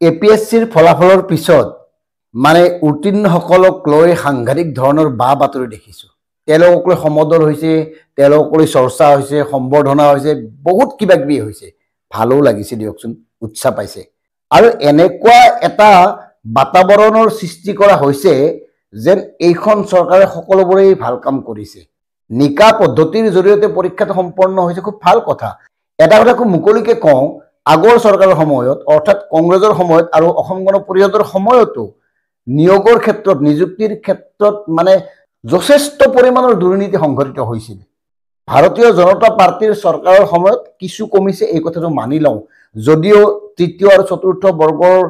এপিএসচিৰ ফলাফলৰ পিছত মানে উত্তীৰ্ণসকলক লৈ সাংঘাতিক ধৰণৰ বা বাতৰি দেখিছোঁ। তেওঁলোকক লৈ সমদল হৈছে, তেওঁলোকক লৈ চৰ্চা হৈছে, সম্বৰ্ধনা হৈছে, বহুত কিবা কিবি হৈছে। ভালো লাগিছে দিয়কচোন, উৎসাহ পাইছে। আৰু এনেকুৱা এটা বাতাবৰণৰ সৃষ্টি কৰা হৈছে যেন এইখন চৰকাৰে সকলোবোৰেই ভাল কাম কৰিছে। নিকা পদ্ধতিৰ জৰিয়তে পৰীক্ষাটো সম্পন্ন হৈছে, খুব ভাল কথা। এটা কথা খুব মুকলিকে কওঁ, আগৰ চৰকাৰৰ সময়ত অৰ্থাৎ কংগ্ৰেছৰ সময়ত আৰু অসম গণ পৰিষদৰ সময়তো নিয়োগৰ ক্ষেত্ৰত নিযুক্তিৰ ক্ষেত্ৰত মানে যথেষ্ট পৰিমাণৰ দুৰ্নীতি সংঘটিত হৈছিল। ভাৰতীয় জনতা পাৰ্টিৰ চৰকাৰৰ সময়ত কিছু কমিছে, এই কথাটো মানি লওঁ। যদিও তৃতীয় আৰু চতুৰ্থ বৰ্গৰ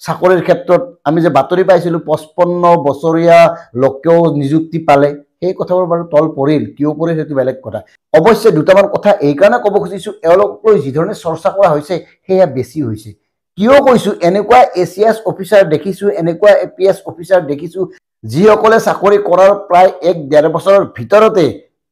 চাকৰিৰ ক্ষেত্ৰত আমি যে বাতৰি পাইছিলোঁ 55 বছৰীয়া লোকেও নিযুক্তি পালে, সেই কথাবোৰ বাৰু তল পৰিল, কিয় পৰিল সেইটো বেলেগ কথা। অৱশ্যে দুটামান কথা এইকাৰণে ক'ব খুজিছোঁ, এওঁলোকলৈ যিধৰণে চৰ্চা কৰা হৈছে সেয়া বেছি হৈছে। কিয় কৈছোঁ, এনেকুৱা এচিএছ অফিচাৰ দেখিছোঁ, এনেকুৱা এপিএছ অফিচাৰ দেখিছোঁ যিসকলে চাকৰি কৰাৰ প্ৰায় 1-1.5 বছৰৰ ভিতৰতে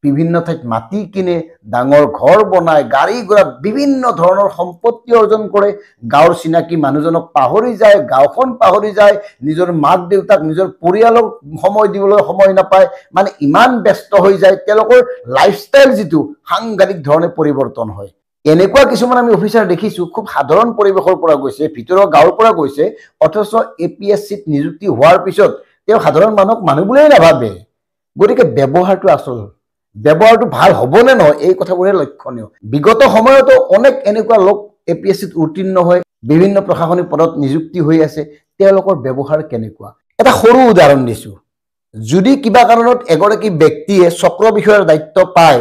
বিভিন্ন ঠাইত মাটি কিনে, ডাঙৰ ঘৰ বনায়, গাড়ী ঘোঁৰা বিভিন্ন ধৰণৰ সম্পত্তি অৰ্জন কৰে, গাঁৱৰ চিনাকি মানুহজনক পাহৰি যায়, গাঁওখন পাহৰি যায়, নিজৰ মাক দেউতাক নিজৰ পৰিয়ালক সময় দিবলৈ সময় নাপায়, মানে ইমান ব্যস্ত হৈ যায়, তেওঁলোকৰ লাইফষ্টাইল যিটো সাংঘাতিক ধৰণে পৰিৱৰ্তন হয়। এনেকুৱা কিছুমান আমি অফিচাৰ দেখিছোঁ, খুব সাধাৰণ পৰিৱেশৰ পৰা গৈছে, ভিতৰৰ গাঁৱৰ পৰা গৈছে, অথচ এপিএছচিত নিযুক্তি হোৱাৰ পিছত তেওঁ সাধাৰণ মানুহক মানুহ বুলিয়েই নাভাবে। গতিকে ব্যৱহাৰটো আচল, ব্যৱহাৰটো ভাল হ'বনে নহয় এই কথাবোৰহে লক্ষণীয়। বিগত সময়তো অনেক এনেকুৱা লোক এপিএছচিত উত্তীৰ্ণ হৈ বিভিন্ন প্ৰশাসনিক পদত নিযুক্তি হৈ আছে, তেওঁলোকৰ ব্যৱহাৰ কেনেকুৱা। এটা সৰু উদাহৰণ দিছোঁ, যদি কিবা কাৰণত এগৰাকী ব্যক্তিয়ে চক্ৰ বিষয়ৰ দায়িত্ব পায়,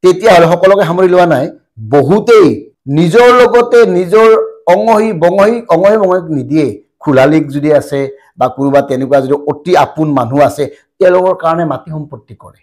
তেতিয়াহ'লে সকলোকে সামৰি লোৱা নাই, বহুতেই নিজৰ লগতে নিজৰ অঙহী বঙহীক নিদিয়ে। খোলালীক যদি আছে বা কোনোবা তেনেকুৱা যদি অতি আপোন মানুহ আছে, তেওঁলোকৰ কাৰণে মাটি সম্পত্তি কৰে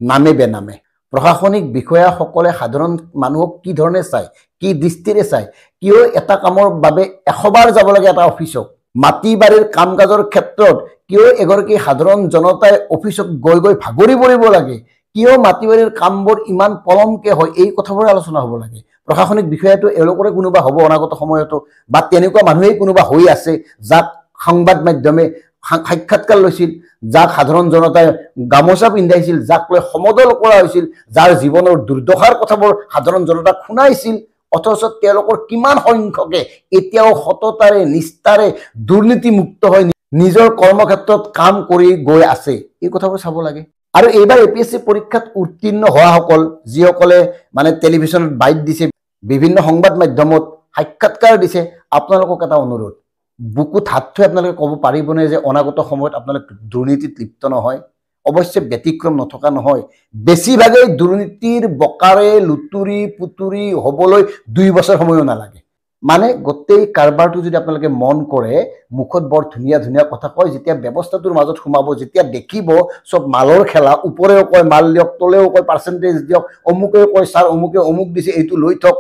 নামে বেনামে। প্ৰশাসনিক বিষয়াসকলে সাধাৰণ মানুহক কি ধৰণে চায়, কি দৃষ্টিৰে চায়, কিয় এটা কামৰ বাবে 100 বাৰ যাব লাগে এটা অফিচক। মাটি বাৰীৰ কাম কাজৰ ক্ষেত্ৰত কিয় এগৰাকী সাধাৰণ জনতাই অফিচত গৈ গৈ ভাগৰি পৰিব লাগে, কিয় মাটি বাৰীৰ কামবোৰ ইমান পলমকে হয়, এই কথাবোৰ আলোচনা হ'ব লাগে। প্ৰশাসনিক বিষয়াটো এওঁলোকৰে কোনোবা হ'ব অনাগত সময়তো, বা তেনেকুৱা মানুহেই কোনোবা হৈ আছে যাক সংবাদ মাধ্যমে সাক্ষাৎকাৰ লৈছিল, যাক সাধাৰণ জনতাই গামোচা পিন্ধাইছিল, যাক লৈ সমদল কৰা হৈছিল, যাৰ জীৱনৰ দুৰ্দশাৰ কথাবোৰ সাধাৰণ জনতাক শুনাইছিল, অথচ তেওঁলোকৰ কিমান সংখ্যকে এতিয়াও সততাৰে নিষ্ঠাৰে দুৰ্নীতিমুক্ত হৈ নিজৰ কৰ্মক্ষেত্ৰত কাম কৰি গৈ আছে, এই কথাবোৰ চাব লাগে। আৰু এইবাৰ এপিএছচি পৰীক্ষাত উত্তীৰ্ণ হোৱাসকল যিসকলে মানে টেলিভিশ্যনত বাইট দিছে, বিভিন্ন সংবাদ মাধ্যমত সাক্ষাৎকাৰ দিছে, আপোনালোকক এটা অনুৰোধ, বুকুত হাত থৈ আপোনালোকে ক'ব পাৰিবনে যে অনাগত সময়ত আপোনালোক দুৰ্নীতিত লিপ্ত নহয়। অৱশ্যে ব্যতিক্ৰম নথকা নহয়, বেছিভাগেই দুৰ্নীতিৰ বকাৰে লুতুৰি পুতুৰি হ'বলৈ 2 বছৰ সময়ো নালাগে। মানে গোটেই কাৰবাৰটো যদি আপোনালোকে মন কৰে, মুখত বৰ ধুনীয়া ধুনীয়া কথা কয়, যেতিয়া ব্যৱস্থাটোৰ মাজত সোমাব, যেতিয়া দেখিব চব মালৰ খেলা, ওপৰেও কয় মাল দিয়ক, তলেও কয় পাৰ্চেণ্টেজ দিয়ক, অমুকেও কয় ছাৰ অমুকে অমুক দিছে, এইটো লৈ থক,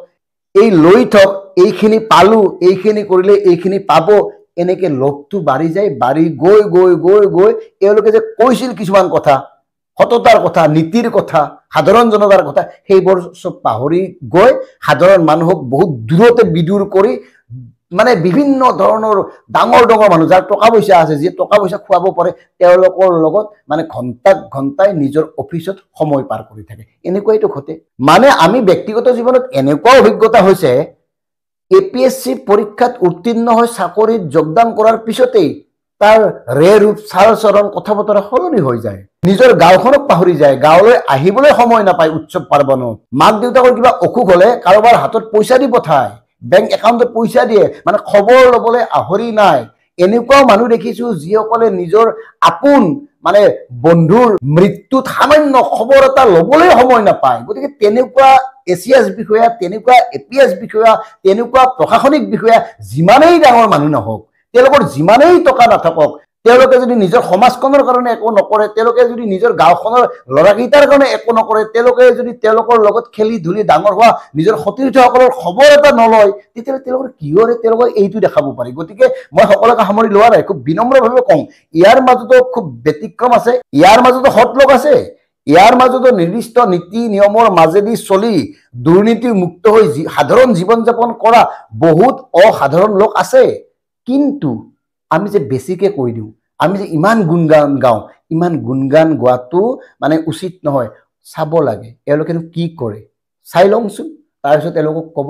এই লৈ থক, এইখিনি পালো, এইখিনি কৰিলে এইখিনি পাব, এনেকে লোভটো বাঢ়ি যায়। বাঢ়ি গৈ গৈ গৈ গৈ এওঁলোকে যে কৈছিল কিছুমান কথা, সততাৰ কথা, নীতিৰ কথা, সাধাৰণ জনতাৰ কথা, সেইবোৰ চব পাহৰি গৈ সাধাৰণ মানুহক বহুত দূৰতে বিদূৰ কৰি মানে বিভিন্ন ধৰণৰ ডাঙৰ ডাঙৰ মানুহ যাৰ টকা পইচা আছে, যি টকা পইচা খুৱাব পাৰে, তেওঁলোকৰ লগত মানে ঘণ্টাই নিজৰ অফিচত সময় পাৰ কৰি থাকে। এনেকুৱাইতো ঘটে। মানে আমি ব্যক্তিগত জীৱনত এনেকুৱা অভিজ্ঞতা হৈছে, এপিএছচি পৰীক্ষাত উত্তীৰ্ণ হৈ চাকৰিত যোগদান কৰাৰ পিছতেই তাৰ ৰূপ চাল চৰণ কথা বতৰা সলনি হৈ যায়। নিজৰ গাঁওখনক পাহৰি যায়, গাঁৱলৈ আহিবলৈ সময় নাপায় উৎসৱ পাৰ্বণত। মাক দেউতাকৰ কিবা অসুখ হ'লে কাৰোবাৰ হাতত পইচা দি পঠায়, বেংক একাউণ্টত পইচা দিয়ে, মানে খবৰ ল'বলৈ আহৰি নাই। এনেকুৱাও মানুহ দেখিছোঁ যিসকলে নিজৰ আপোন মানে বন্ধুৰ মৃত্যুত সামান্য খবৰ এটা ল'বলৈ সময় নাপায়। গতিকে তেনেকুৱা এচিএছ বিষয়া, তেনেকুৱা এপিএছ বিষয়া, তেনেকুৱা প্ৰশাসনিক বিষয়া যিমানেই ডাঙৰ মানুহ নহওক, তেওঁলোকৰ যিমানেই টকা নাথাকক, তেওঁলোকে যদি নিজৰ সমাজখনৰ কাৰণে একো নকৰে, তেওঁলোকে যদি নিজৰ গাঁওখনৰ ল'ৰাকেইটাৰ কাৰণে একো নকৰে, তেওঁলোকে যদি তেওঁলোকৰ লগত খেলি ধূলি ডাঙৰ হোৱা নিজৰ সতীৰ্থসকলৰ খবৰ এটা নলয়, তেতিয়াহ'লে তেওঁলোকৰ কিহৰে তেওঁলোকক এইটো দেখাব পাৰি। গতিকে মই সকলোকে সামৰি লোৱা নাই, খুব বিনম্ৰভাৱে কওঁ, ইয়াৰ মাজতো খুব ব্যতিক্ৰম আছে, ইয়াৰ মাজতো সৎ লোক আছে, ইয়াৰ মাজতো নিৰ্দিষ্ট নীতি নিয়মৰ মাজেদি চলি দুৰ্নীতি মুক্ত হৈ সাধাৰণ জীৱন যাপন কৰা বহুত অসাধাৰণ লোক আছে। কিন্তু আমি যে বেছিকৈ কৈ দিওঁ, আমি যে ইমান গুণগান গাওঁ, ইমান গুণগান গোৱাটো মানে উচিত নহয়, চাব লাগে এওঁলোকেনো কি কৰে, চাই লওঁচোন, তাৰপিছত তেওঁলোকক ক'ব।